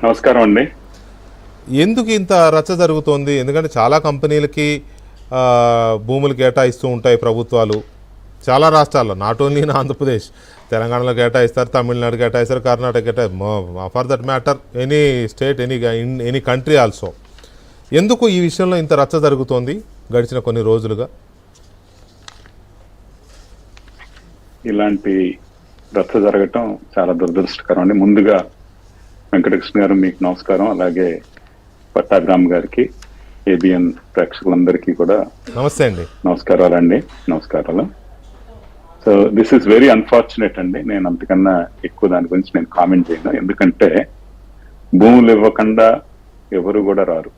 నమస్కారం అండి. ఎందుకు ఇంత రచ్చ జరుగుతోంది? ఎందుకంటే చాలా కంపెనీలకి భూములు కేటాయిస్తూ ఉంటాయి ప్రభుత్వాలు. చాలా రాష్ట్రాల్లో, నాట్ ఓన్లీ ఇన్ ఆంధ్రప్రదేశ్, తెలంగాణలో కేటాయిస్తారు, తమిళనాడు కేటాయిస్తారు, Karnataka for that matter any state, any country also. ఎందుకు ఈ విషయంలో ఇంత రచ్చ జరుగుతోంది గడిచిన కొన్ని రోజులుగా? ఇలాంటి రచ్చ జరగటం చాలా దురదృష్టకరం అండి. ముందుగా వెంకటకృష్ణ గారు మీకు నమస్కారం, అలాగే పట్టాభిరామ్ గారికి, ఏబిఎన్ ప్రేక్షకులందరికీ కూడా నమస్తే అండి. నమస్కారాలండి. నమస్కారాలు. So this is very unfortunate అండి. నేను అంతకన్నా ఎక్కువ దాని గురించి నేను కామెంట్ చేయను. ఎందుకంటే భూములు ఇవ్వకుండా ఎవరు కూడా రారు.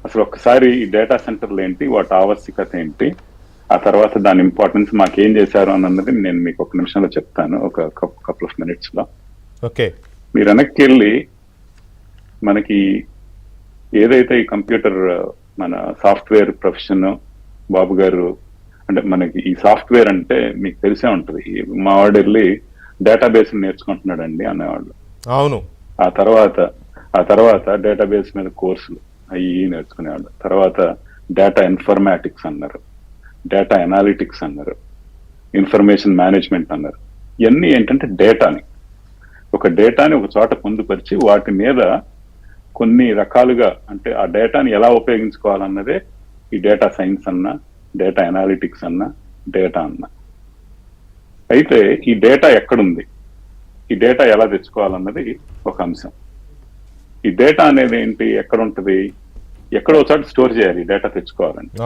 అసలు ఒక్కసారి ఈ డేటా సెంటర్లు ఏంటి, వాటి ఆవశ్యకత ఏంటి, ఆ తర్వాత దాని ఇంపార్టెన్స్ మాకేం చేశారు అన్నది నేను మీకు ఒక నిమిషంలో చెప్తాను, ఒక కపుల్ ఆఫ్ మినిట్స్ లో. ఓకే, మీరు వెనక్కి వెళ్ళి మనకి ఏదైతే ఈ కంప్యూటర్ మన సాఫ్ట్వేర్ ప్రొఫెషన్ బాబు గారు, అంటే మనకి ఈ సాఫ్ట్వేర్ అంటే మీకు తెలిసే ఉంటది. మా వాడు వెళ్ళి డేటాబేస్ నేర్చుకుంటున్నాడండి అనేవాళ్ళు. అవును. ఆ తర్వాత డేటాబేస్ మీద కోర్సులు అవి నేర్చుకునేవాళ్ళు. తర్వాత డేటా ఇన్ఫర్మాటిక్స్ అన్నారు, డేటా అనాలిటిక్స్ అన్నారు, ఇన్ఫర్మేషన్ మేనేజ్మెంట్ అన్నారు. ఇవన్నీ ఏంటంటే ఒక డేటాని ఒక చోట పొందుపరిచి వాటి మీద కొన్ని రకాలుగా, అంటే ఆ డేటాని ఎలా ఉపయోగించుకోవాలన్నదే ఈ డేటా సైన్స్ అన్నా, డేటా అనాలిటిక్స్ అన్నా, డేటా అన్నా. అయితే ఈ డేటా ఎక్కడుంది, ఈ డేటా ఎలా తెచ్చుకోవాలన్నది ఒక అంశం. ఈ డేటా అనేది ఏంటి, ఎక్కడ ఉంటుంది, ఎక్కడో చోట స్టోర్ చేయాలి డేటా తెచ్చుకోవాలంటే.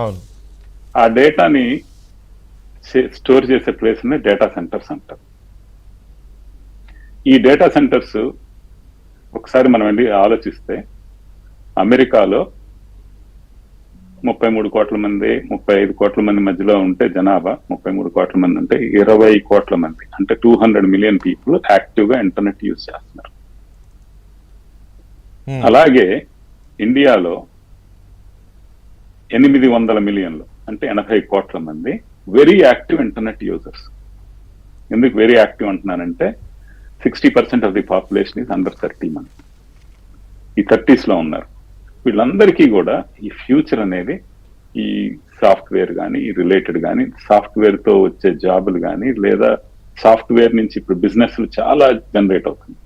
ఆ డేటాని స్టోర్ చేసే ప్లేస్ ని డేటా సెంటర్స్ అంటారు. ఈ డేటా సెంటర్స్ ఒకసారి మనం వెళ్ళి ఆలోచిస్తే, అమెరికాలో 33 కోట్ల మంది 35 కోట్ల మంది మధ్యలో ఉంటే జనాభా, 33 కోట్ల మంది ఉంటే 20 కోట్ల మంది, అంటే 200 మిలియన్ పీపుల్ యాక్టివ్ గా ఇంటర్నెట్ యూజ్ చేస్తున్నారు. అలాగే ఇండియాలో 800 మిలియన్లు, అంటే 80 కోట్ల మంది వెరీ యాక్టివ్ ఇంటర్నెట్ యూజర్స్. ఎందుకు వెరీ యాక్టివ్ అంటున్నానంటే 60% of the population is under 30 months. ఈ 30s లో ఉన్నారు. వీళ్ళందరికీ కూడా ఈ ఫ్యూచర్ అనేది, ఈ సాఫ్ట్వేర్ కానీ, ఈ రిలేటెడ్ కానీ, సాఫ్ట్వేర్ తో వచ్చే జాబులు కానీ, లేదా సాఫ్ట్వేర్ నుంచి ఇప్పుడు బిజినెస్లు చాలా జనరేట్ అవుతుంది.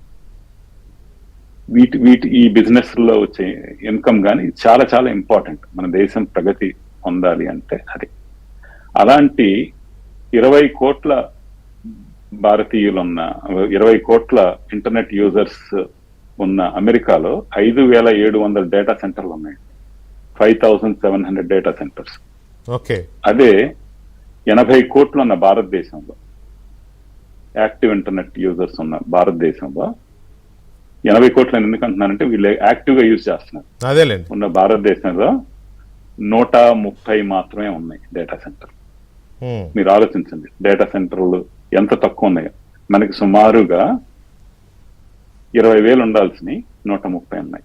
ఈ బిజినెస్ లో వచ్చే ఇన్కమ్ కానీ చాలా చాలా ఇంపార్టెంట్. మన దేశం ప్రగతి పొందాలి అంటే అది. అలాంటి 20 కోట్ల భారతీయులు ఉన్న, 20 కోట్ల ఇంటర్నెట్ యూజర్స్ ఉన్న అమెరికాలో 5,700 డేటా సెంటర్లు ఉన్నాయి. 5,700 డేటా సెంటర్స్. ఓకే. అదే 80 కోట్లు ఉన్న భారతదేశంలో, యాక్టివ్ ఇంటర్నెట్ యూజర్స్ ఉన్న భారతదేశంలో, 80 కోట్లు ఎందుకు అంటున్నానంటే వీళ్ళు యాక్టివ్ గా యూజ్ చేస్తున్నారు. అదేలేండి. ఉన్న భారతదేశంలో 130 మాత్రమే ఉన్నాయి డేటా సెంటర్. మీరు ఆలోచించండి, డేటా సెంటర్లు ఎంత తక్కువ ఉన్నాయో. మనకి సుమారుగా 20,000 ఉండాల్సినవి 130 ఉన్నాయి.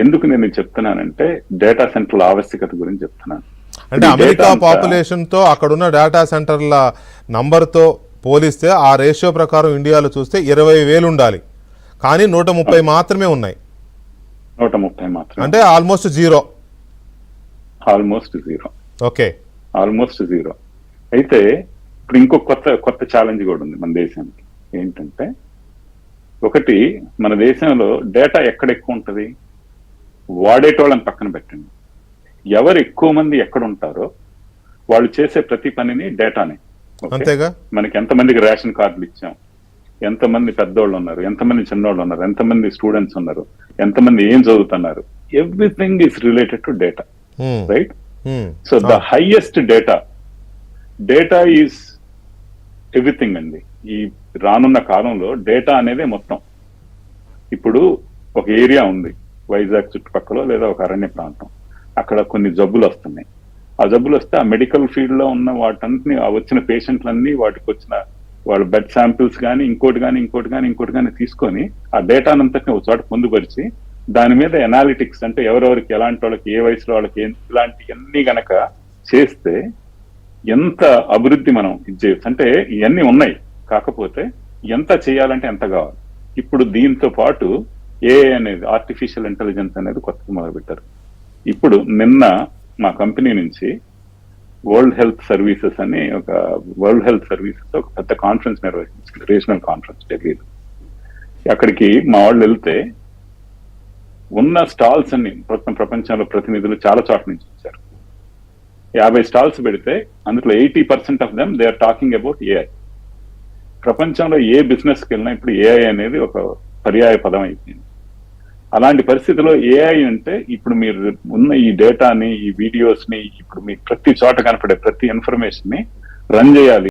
ఎందుకు నేను చెప్తున్నానంటే డేటా సెంటర్ల ఆవశ్యకత గురించి చెప్తున్నాను. అంటే అమెరికా పాపులేషన్ తో అక్కడున్న డేటా సెంటర్ల నంబర్తో పోలిస్తే ఆ రేషియో ప్రకారం ఇండియాలో చూస్తే 20,000 ఉండాలి, కానీ 130 మాత్రమే ఉన్నాయి. 130 మాత్రమే, అంటే almost zero. Okay, almost zero. అయితే ఇప్పుడు ఇంకో కొత్త ఛాలెంజ్ కూడా ఉంది మన దేశానికి. ఏంటంటే, ఒకటి, మన దేశంలో డేటా ఎక్కడ ఎక్కువ ఉంటది, వాడేటోళ్ళని పక్కన పెట్టండి. ఎవరు ఎక్కువ మంది ఎక్కడ ఉంటారో వాళ్ళు చేసే ప్రతి పనిని డేటానే. అంతేగా. మనకి ఎంతమందికి రేషన్ కార్డులు ఇచ్చాం, ఎంతమంది పెద్దోళ్ళు ఉన్నారు, ఎంతమంది చిన్నోళ్ళు ఉన్నారు, ఎంతమంది స్టూడెంట్స్ ఉన్నారు, ఎంతమంది ఏం చదువుతున్నారు, everything is related to data, right? So the highest data is everything అండి. ఈ రానున్న కాలంలో డేటా అనేదే మొత్తం. ఇప్పుడు ఒక ఏరియా ఉంది వైజాగ్ చుట్టుపక్కల, లేదా ఒక అరణ్య ప్రాంతం, అక్కడ కొన్ని జబ్బులు వస్తున్నాయి. ఆ జబ్బులు వస్తే ఆ మెడికల్ ఫీల్డ్ లో ఉన్న వాటన్నిటిని, ఆ వచ్చిన పేషెంట్లన్నీ, వాటికి వచ్చిన వాళ్ళ బ్లడ్ శాంపిల్స్ కానీ ఇంకోటి కానీ తీసుకొని ఆ డేటానంతటిని ఒక చోట పొందుపరిచి దాని మీద అనాలిటిక్స్, అంటే ఎవరెవరికి, ఎలాంటి వాళ్ళకి, ఏ వయసులో వాళ్ళకి, ఇలాంటివన్నీ గనక చేస్తే ఎంత అభివృద్ధి మనం ఇది చేయొచ్చు. అంటే ఇవన్నీ ఉన్నాయి, కాకపోతే ఎంత చేయాలంటే ఎంత కావాలి. ఇప్పుడు దీంతో పాటు ఏఐ అనేది, ఆర్టిఫిషియల్ ఇంటెలిజెన్స్ అనేది కొత్తగా మొదలుపెట్టారు. ఇప్పుడు నిన్న మా కంపెనీ నుంచి వరల్డ్ హెల్త్ సర్వీసెస్ ఒక పెద్ద కాన్ఫరెన్స్ నిర్వహించింది, రీజనల్ కాన్ఫరెన్స్ ఢిల్లీలో. అక్కడికి మా వాళ్ళు వెళ్తే ఉన్న స్టాల్స్ అన్ని ప్రపంచంలో ప్రతినిధులు చాలా చోట్ల నుంచి వచ్చారు. 50 స్టాల్స్ పెడితే అందులో 80% of them they are talking about AI. ప్రపంచంలో ఏ బిజినెస్ కి వెళ్ళినా ఇప్పుడు ఏఐ అనేది ఒక పర్యాయ పదం అయిపోయింది. అలాంటి పరిస్థితిలో ఏఐ అంటే ఇప్పుడు మీరు ఉన్న ఈ డేటాని, ఈ వీడియోస్ ని, ఇప్పుడు మీకు ప్రతి చోట కనపడే ప్రతి ఇన్ఫర్మేషన్ ని రన్ చేయాలి.